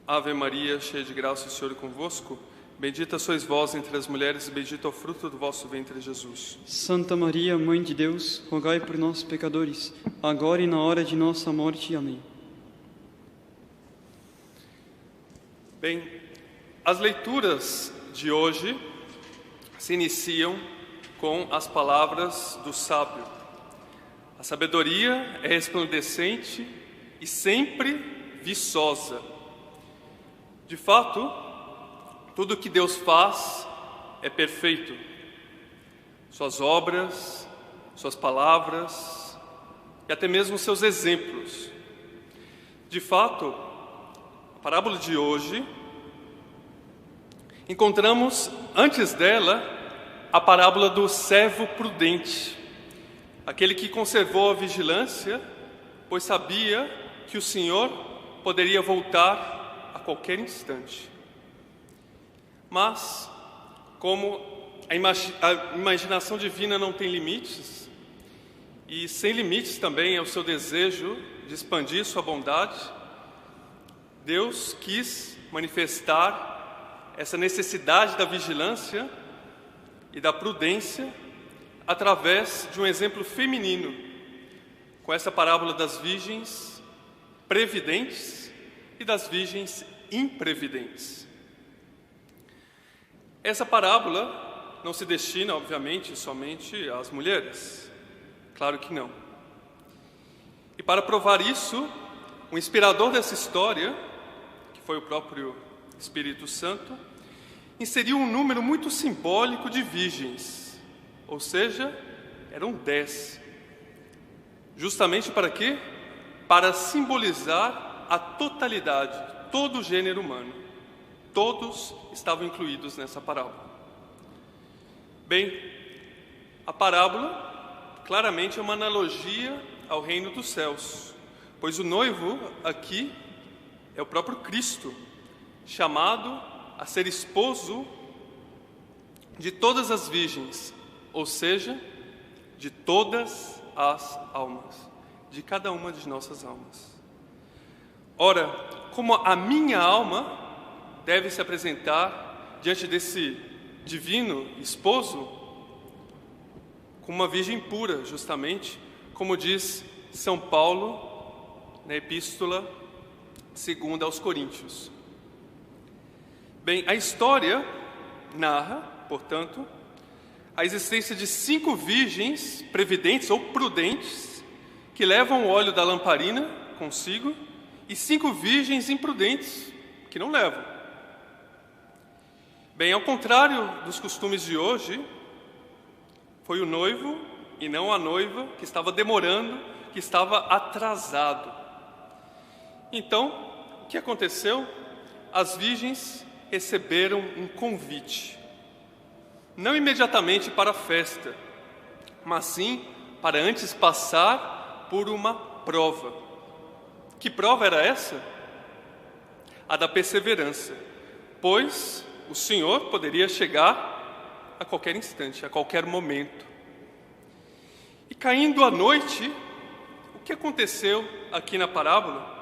Ave Maria, cheia de graça, o Senhor é convosco. Bendita sois vós entre as mulheres, e bendito é o fruto do vosso ventre, Jesus. Santa Maria, Mãe de Deus, rogai por nós, pecadores, agora e na hora de nossa morte. Amém. Bem, as leituras de hoje se iniciam com as palavras do sábio. A sabedoria é resplandecente e sempre viçosa. De fato, tudo que Deus faz é perfeito. Suas obras, suas palavras e até mesmo seus exemplos. De fato, a parábola de hoje, encontramos antes dela a parábola do servo prudente, aquele que conservou a vigilância, pois sabia que o Senhor poderia voltar a qualquer instante. Mas, como a imaginação divina não tem limites, e sem limites também é o seu desejo de expandir sua bondade, Deus quis manifestar essa necessidade da vigilância e da prudência através de um exemplo feminino, com essa parábola das virgens previdentes e das virgens imprevidentes. Essa parábola não se destina, obviamente, somente às mulheres. Claro que não. E para provar isso, o inspirador dessa história, que foi o próprio Espírito Santo, inseriu um número muito simbólico de virgens, ou seja, eram 10. Justamente para quê? Para simbolizar a totalidade, todo o gênero humano. Todos estavam incluídos nessa parábola. Bem, a parábola claramente é uma analogia ao reino dos céus, pois o noivo aqui é o próprio Cristo, chamado a ser esposo de todas as virgens, ou seja, de todas as almas, de cada uma de nossas almas. Ora, como a minha alma deve se apresentar diante desse divino esposo como uma virgem pura, justamente, como diz São Paulo na Epístola 2 aos Coríntios. Bem, a história narra, portanto, a existência de 5 virgens previdentes ou prudentes que levam o óleo da lamparina consigo e 5 virgens imprudentes que não levam. Bem, ao contrário dos costumes de hoje, foi o noivo e não a noiva que estava demorando, que estava atrasado. Então, o que aconteceu? As virgens receberam um convite, não imediatamente para a festa, mas sim para antes passar por uma prova. Que prova era essa? A da perseverança, pois o Senhor poderia chegar a qualquer instante, a qualquer momento. E caindo a noite, o que aconteceu aqui na parábola?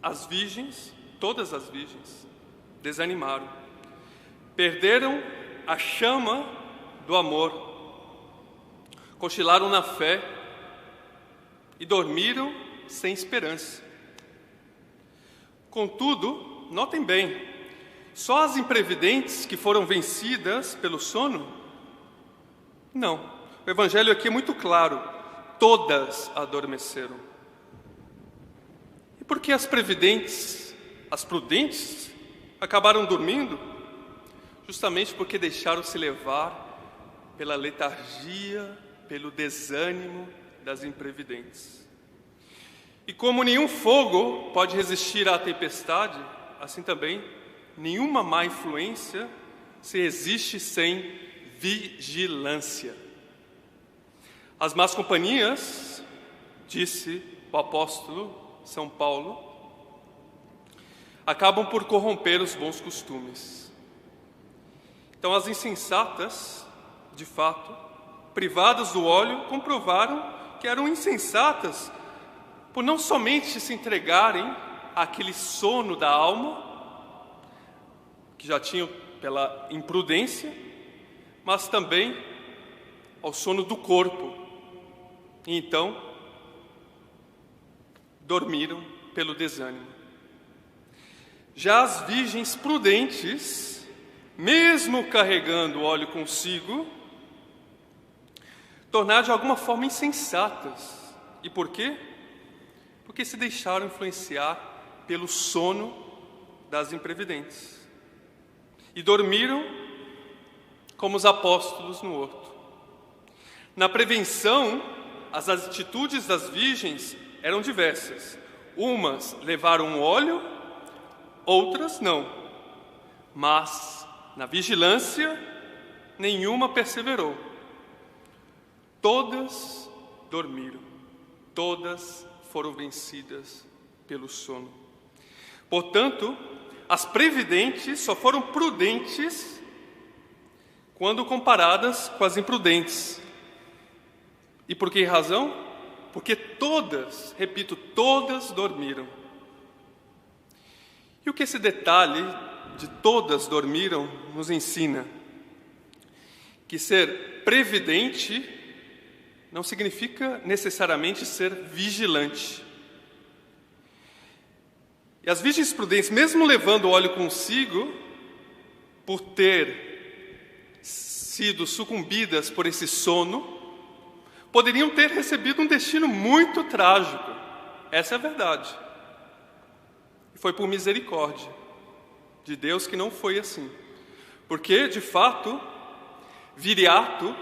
As virgens, todas as virgens, desanimaram, perderam a chama do amor, cochilaram na fé e dormiram sem esperança. Contudo, notem bem, só as imprevidentes que foram vencidas pelo sono? Não, o Evangelho aqui é muito claro, todas adormeceram. E por que as previdentes, as prudentes, acabaram dormindo? Justamente porque deixaram-se levar pela letargia, pelo desânimo das imprevidentes. E como nenhum fogo pode resistir à tempestade, assim também nenhuma má influência se resiste sem vigilância. As más companhias, disse o apóstolo São Paulo, acabam por corromper os bons costumes. Então as insensatas, de fato, privadas do óleo, comprovaram que eram insensatas por não somente se entregarem àquele sono da alma, que já tinham pela imprudência, mas também ao sono do corpo. E então, dormiram pelo desânimo. Já as virgens prudentes, mesmo carregando o óleo consigo, tornaram de alguma forma insensatas. E por quê? Porque se deixaram influenciar pelo sono das imprevidentes. E dormiram como os apóstolos no horto. Na prevenção, as atitudes das virgens eram diversas. Umas levaram óleo, outras não. Mas, na vigilância, nenhuma perseverou. Todas dormiram, todas foram vencidas pelo sono. Portanto, as previdentes só foram prudentes quando comparadas com as imprudentes. E por que razão? Porque todas, repito, todas dormiram. E o que esse detalhe de todas dormiram nos ensina? Que ser previdente não significa necessariamente ser vigilante. E as virgens prudentes, mesmo levando o óleo consigo, por ter sido sucumbidas por esse sono, poderiam ter recebido um destino muito trágico. Essa é a verdade. E foi por misericórdia de Deus que não foi assim. Porque, de fato, Viriato,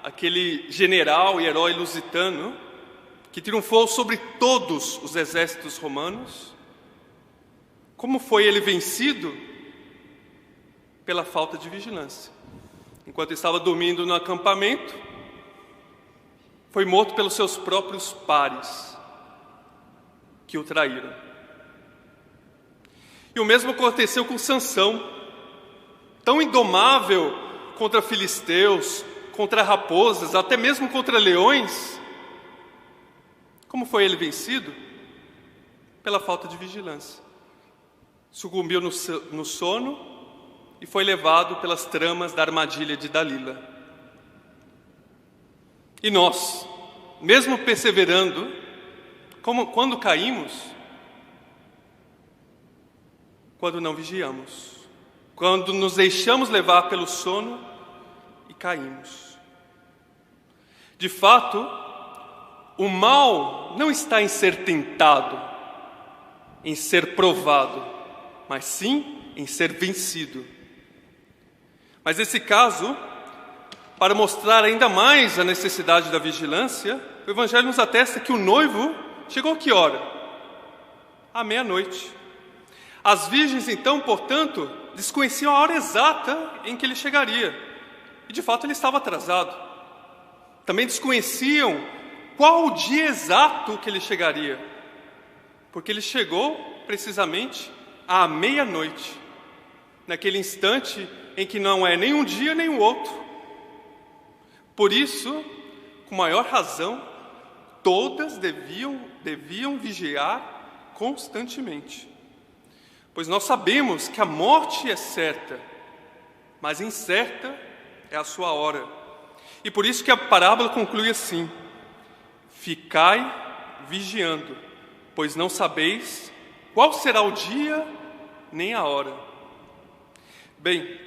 aquele general e herói lusitano, que triunfou sobre todos os exércitos romanos, como foi ele vencido? Pela falta de vigilância. Enquanto estava dormindo no acampamento, foi morto pelos seus próprios pares, que o traíram. E o mesmo aconteceu com Sansão, tão indomável contra filisteus, contra raposas, até mesmo contra leões. Como foi ele vencido? Pela falta de vigilância. Sucumbiu no sono e foi levado pelas tramas da armadilha de Dalila. E nós, mesmo perseverando, quando caímos? Quando não vigiamos, quando nos deixamos levar pelo sono e caímos. De fato, o mal não está em ser tentado, em ser provado, mas sim em ser vencido. Mas nesse caso, para mostrar ainda mais a necessidade da vigilância, o Evangelho nos atesta que o noivo chegou a que hora? À meia-noite. As virgens, então, portanto, desconheciam a hora exata em que ele chegaria. E, de fato, ele estava atrasado. Também desconheciam qual o dia exato que ele chegaria. Porque ele chegou, precisamente, à meia-noite. Naquele instante em que não é nem um dia nem o outro. Por isso, com maior razão, todas deviam vigiar constantemente. Pois nós sabemos que a morte é certa, mas incerta é a sua hora. E por isso que a parábola conclui assim: ficai vigiando, pois não sabeis qual será o dia nem a hora. Bem,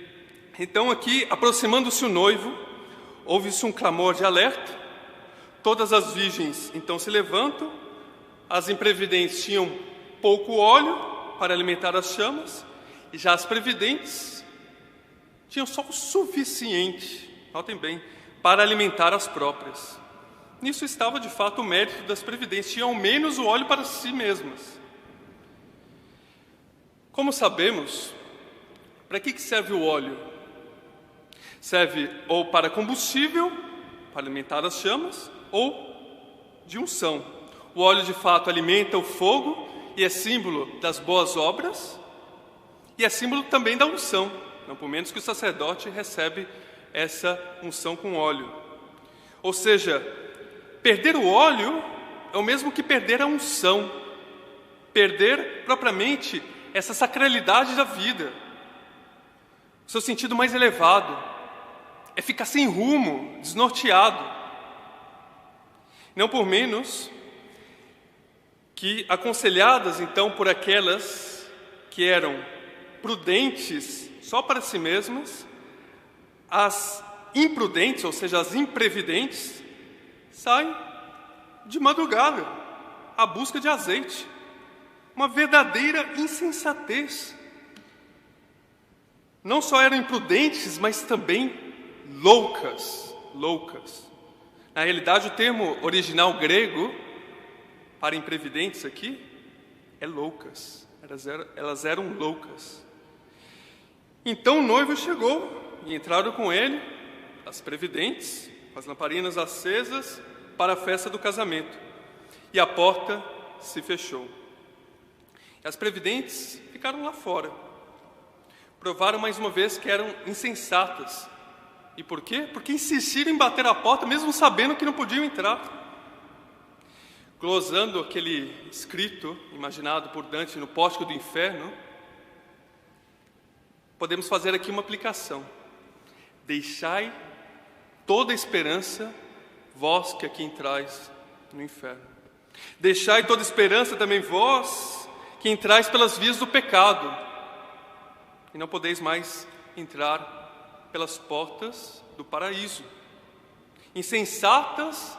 então aqui, aproximando-se o noivo, ouve-se um clamor de alerta. Todas as virgens então se levantam. As imprevidentes tinham pouco óleo para alimentar as chamas, e já as previdentes tinham só o suficiente, notem bem, para alimentar as próprias. Nisso estava de fato o mérito das previdentes, tinham ao menos o óleo para si mesmas. Como sabemos, para que serve o óleo? Serve ou para combustível, para alimentar as chamas, ou de unção. O óleo de fato alimenta o fogo e é símbolo das boas obras, e é símbolo também da unção, não por menos que o sacerdote recebe essa unção com óleo. Ou seja, perder o óleo é o mesmo que perder a unção. perder propriamente essa sacralidade da vida, o seu sentido mais elevado, é ficar sem rumo, desnorteado. Não por menos que, aconselhadas então por aquelas que eram prudentes só para si mesmas, as imprudentes, ou seja, as imprevidentes, saem de madrugada à busca de azeite. Uma verdadeira insensatez. Não só eram imprudentes, mas também loucas. Na realidade, o termo original grego para imprevidentes aqui é loucas. Elas eram loucas. Então o noivo chegou e entraram com ele as previdentes, com as lamparinas acesas, para a festa do casamento. E a porta se fechou. E as previdentes ficaram lá fora. Provaram mais uma vez que eram insensatas. E por quê? Porque insistiram em bater a porta, mesmo sabendo que não podiam entrar. Glosando aquele escrito imaginado por Dante no Pórtico do Inferno, podemos fazer aqui uma aplicação. Deixai toda a esperança, vós que aqui entrais no inferno. Deixai toda a esperança também vós que entrais pelas vias do pecado, e não podeis mais entrar pelas portas do paraíso. Insensatas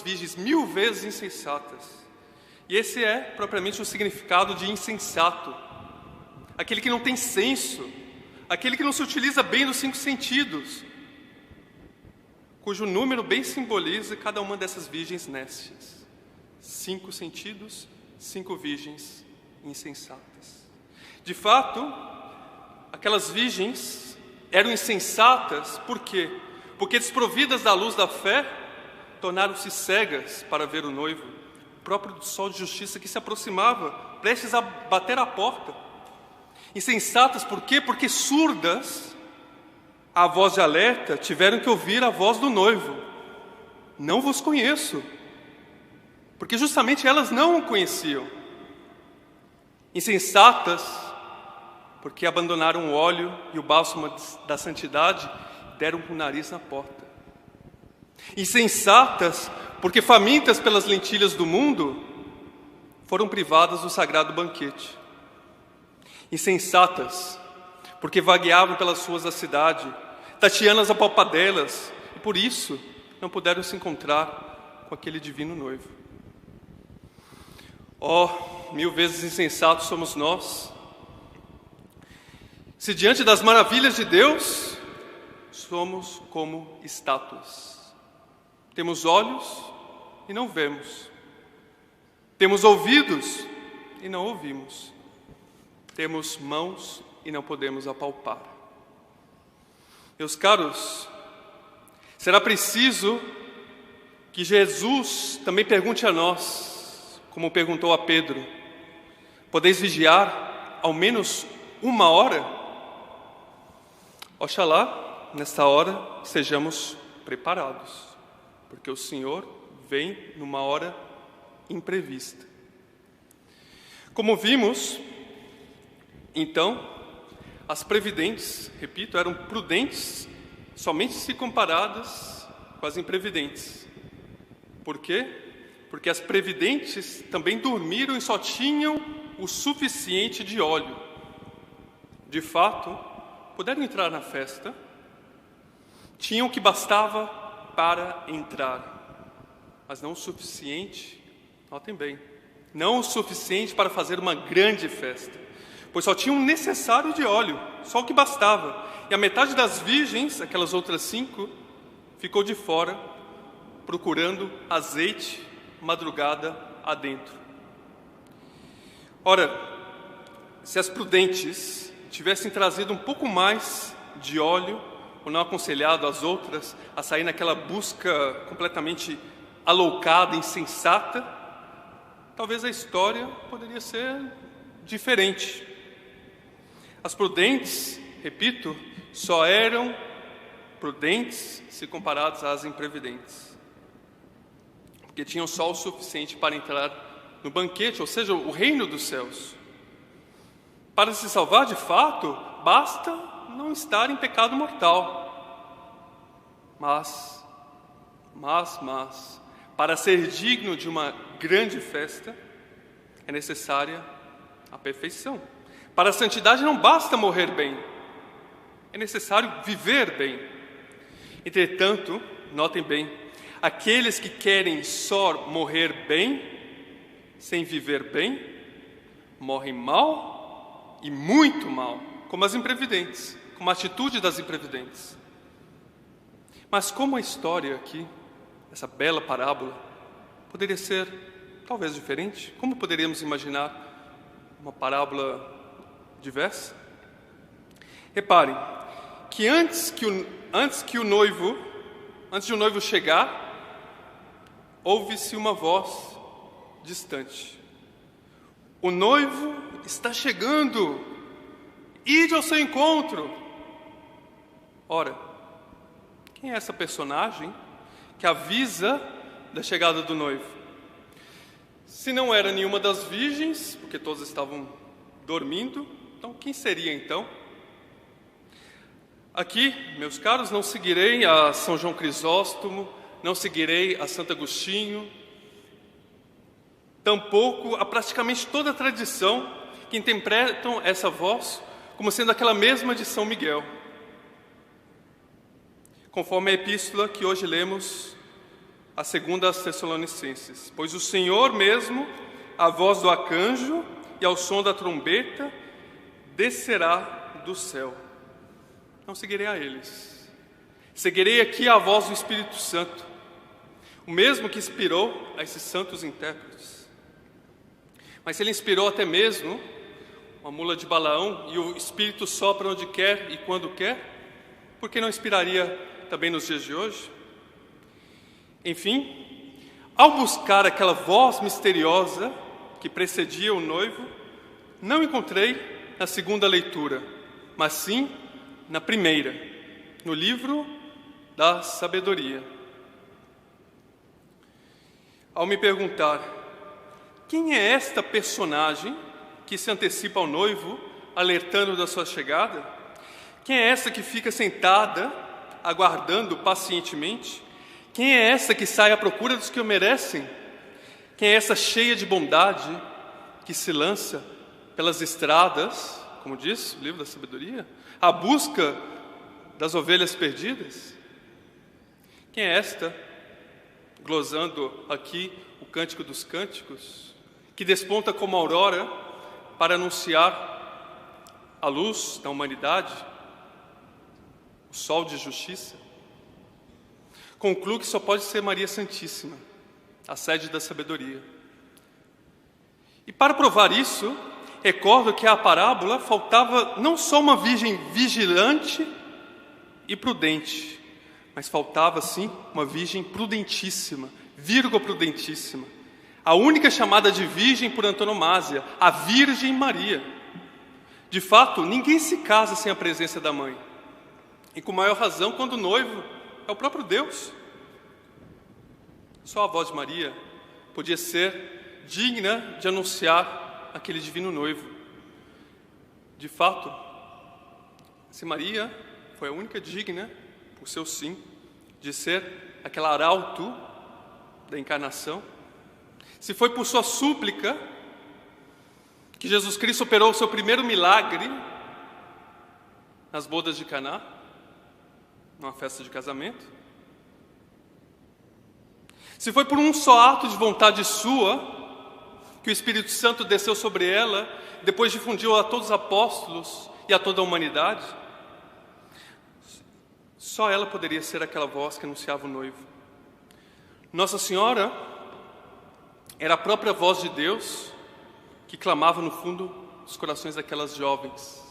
virgens, 1000 vezes insensatas. E esse é propriamente o significado de insensato. Aquele que não tem senso, aquele que não se utiliza bem dos 5 sentidos, cujo número bem simboliza cada uma dessas virgens nécias. 5 sentidos, 5 virgens insensatas. De fato, aquelas virgens eram insensatas, por quê? Porque desprovidas da luz da fé, tornaram-se cegas para ver o noivo, o próprio sol de justiça que se aproximava, prestes a bater à porta. Insensatas, por quê? Porque surdas à voz de alerta, tiveram que ouvir a voz do noivo: não vos conheço. Porque justamente elas não o conheciam. Insensatas, porque abandonaram o óleo e o bálsamo da santidade, deram com o nariz na porta. Insensatas, porque famintas pelas lentilhas do mundo, foram privadas do sagrado banquete. Insensatas, porque vagueavam pelas ruas da cidade, tateando as apalpadelas, e por isso não puderam se encontrar com aquele divino noivo. Oh, 1000 vezes insensatos somos nós, se diante das maravilhas de Deus, somos como estátuas. Temos olhos e não vemos. Temos ouvidos e não ouvimos. Temos mãos e não podemos apalpar. Meus caros, será preciso que Jesus também pergunte a nós, como perguntou a Pedro: podeis vigiar ao menos 1 hora? Oxalá, nesta hora, sejamos preparados, porque o Senhor vem numa hora imprevista. Como vimos, então, as previdentes, repito, eram prudentes somente se comparadas com as imprevidentes. Por quê? Porque as previdentes também dormiram e só tinham o suficiente de óleo. De fato, puderam entrar na festa, tinham o que bastava para entrar, mas não o suficiente, notem bem, não o suficiente para fazer uma grande festa, pois só tinham o necessário de óleo, só o que bastava, e a metade das virgens, aquelas outras 5, ficou de fora, procurando azeite, madrugada adentro. Ora, se as prudentes tivessem trazido um pouco mais de óleo, ou não aconselhado as outras a sair naquela busca completamente aloucada, insensata, talvez a história poderia ser diferente. As prudentes, repito, só eram prudentes se comparadas às imprevidentes, porque tinham só o suficiente para entrar no banquete, ou seja, o reino dos céus. Para se salvar de fato, basta não estar em pecado mortal. Mas, para ser digno de uma grande festa, é necessária a perfeição. Para a santidade não basta morrer bem, é necessário viver bem. Entretanto, notem bem, aqueles que querem só morrer bem, sem viver bem, morrem mal e muito mal, como as imprevidentes, como a atitude das imprevidentes. Mas como a história aqui, essa bela parábola, poderia ser talvez diferente? Como poderíamos imaginar uma parábola diversa? Reparem que antes de o noivo chegar, ouve-se uma voz distante: o noivo está chegando, ide ao seu encontro. Ora, quem é essa personagem que avisa da chegada do noivo? Se não era nenhuma das virgens, porque todas estavam dormindo, então quem seria então? Aqui, meus caros, não seguirei a São João Crisóstomo, não seguirei a Santo Agostinho, tampouco a praticamente toda a tradição que interpretam essa voz como sendo aquela mesma de São Miguel. Conforme a epístola que hoje lemos, a segunda aos Tessalonicenses: pois o Senhor mesmo, a voz do arcanjo e ao som da trombeta, descerá do céu. Não seguirei a eles. Seguirei aqui a voz do Espírito Santo, o mesmo que inspirou a esses santos intérpretes. Mas se ele inspirou até mesmo uma mula de Balaão e o Espírito sopra onde quer e quando quer, por que não inspiraria também nos dias de hoje? Enfim, ao buscar aquela voz misteriosa que precedia o noivo, não encontrei na segunda leitura, mas sim na primeira, no livro da sabedoria. Ao me perguntar quem é esta personagem que se antecipa ao noivo, alertando da sua chegada, quem é essa que fica sentada, aguardando pacientemente, quem é essa que sai à procura dos que o merecem, quem é essa cheia de bondade que se lança pelas estradas, como diz o livro da sabedoria, à busca das ovelhas perdidas? Quem é esta, glosando aqui o Cântico dos Cânticos, que desponta como aurora para anunciar a luz da humanidade, o sol de justiça? Concluo que só pode ser Maria Santíssima, a sede da sabedoria. E para provar isso, recordo que à parábola faltava não só uma virgem vigilante e prudente, mas faltava sim uma virgem prudentíssima, vírgula prudentíssima, a única chamada de virgem por antonomasia, a Virgem Maria. De fato, ninguém se casa sem a presença da mãe, e com maior razão quando o noivo é o próprio Deus. Só a voz de Maria podia ser digna de anunciar aquele divino noivo. De fato, se Maria foi a única digna, por seu sim, de ser aquele arauto da encarnação, se foi por sua súplica que Jesus Cristo operou o seu primeiro milagre nas bodas de Caná, numa festa de casamento, se foi por um só ato de vontade sua que o Espírito Santo desceu sobre ela, depois difundiu a todos os apóstolos e a toda a humanidade, só ela poderia ser aquela voz que anunciava o noivo. Nossa Senhora era a própria voz de Deus que clamava no fundo dos corações daquelas jovens.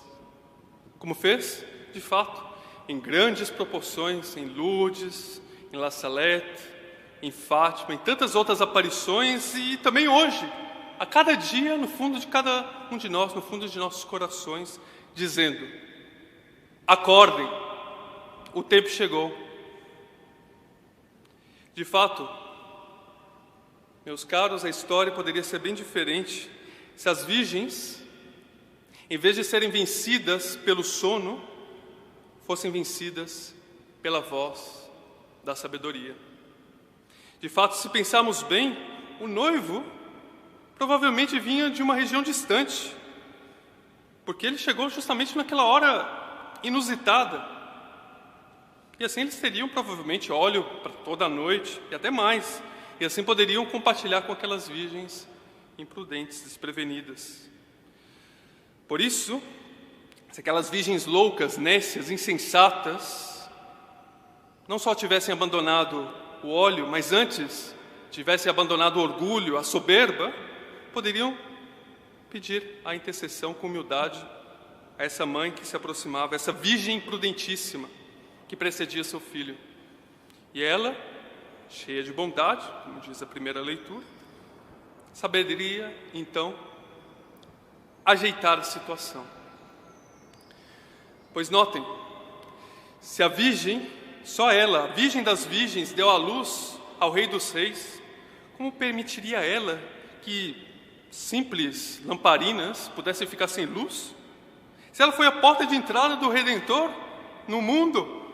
Como fez? De fato, em grandes proporções, em Lourdes, em La Salette, em Fátima, em tantas outras aparições, e também hoje, a cada dia, no fundo de cada um de nós, no fundo de nossos corações, dizendo: acordem, o tempo chegou. De fato, Meus caros, a história poderia ser bem diferente se as virgens, em vez de serem vencidas pelo sono, fossem vencidas pela voz da sabedoria. De fato, se pensarmos bem, o noivo provavelmente vinha de uma região distante, porque ele chegou justamente naquela hora inusitada. E assim eles teriam provavelmente óleo para toda a noite e até mais. E assim poderiam compartilhar com aquelas virgens imprudentes, desprevenidas. Por isso, se aquelas virgens loucas, nécias, insensatas, não só tivessem abandonado o óleo, mas antes tivessem abandonado o orgulho, a soberba, poderiam pedir a intercessão com humildade a essa mãe que se aproximava, essa virgem prudentíssima que precedia seu filho. E ela, cheia de bondade, como diz a primeira leitura, saberia então ajeitar a situação. Pois notem, se a virgem, só ela, a virgem das virgens, deu à luz ao Rei dos Reis, como permitiria ela que simples lamparinas pudessem ficar sem luz? Se ela foi a porta de entrada do Redentor no mundo,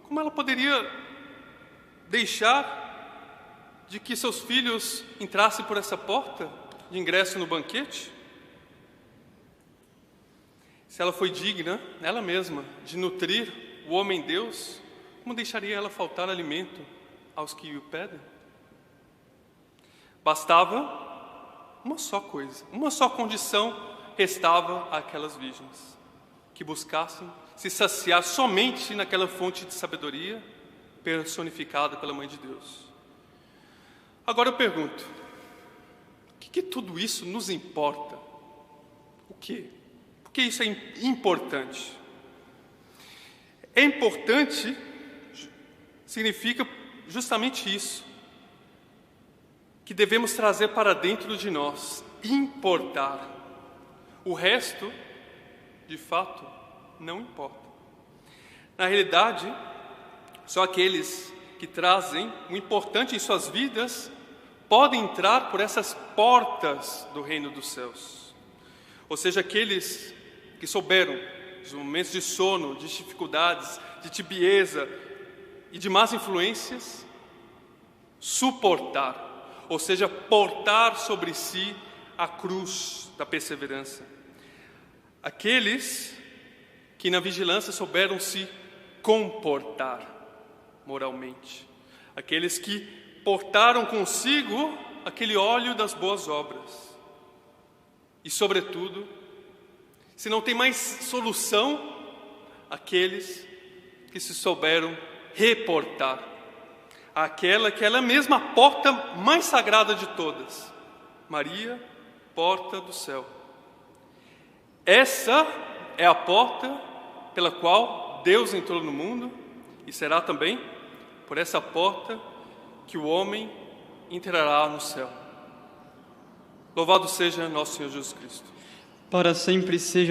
como ela poderia deixar de que seus filhos entrassem por essa porta de ingresso no banquete? Se ela foi digna, ela mesma, de nutrir o homem-deus, como deixaria ela faltar alimento aos que o pedem? Bastava uma só coisa, uma só condição restava àquelas virgens: que buscassem se saciar somente naquela fonte de sabedoria personificada pela Mãe de Deus. Agora eu pergunto, o que tudo isso nos importa? O quê? Por que isso é importante? É importante, significa justamente isso, que devemos trazer para dentro de nós, importar. O resto, de fato, não importa. Na realidade, só aqueles que trazem o importante em suas vidas podem entrar por essas portas do reino dos céus. Ou seja, aqueles que souberam, nos momentos de sono, de dificuldades, de tibieza e de más influências, suportar, ou seja, portar sobre si a cruz da perseverança. Aqueles que na vigilância souberam se comportar moralmente. Aqueles que portaram consigo aquele óleo das boas obras. E, sobretudo, se não tem mais solução, aqueles que se souberam reportar àquela que ela é mesma a porta mais sagrada de todas, Maria, porta do céu. Essa é a porta pela qual Deus entrou no mundo, e será também por essa porta que o homem entrará no céu. Louvado seja nosso Senhor Jesus Cristo. Para sempre seja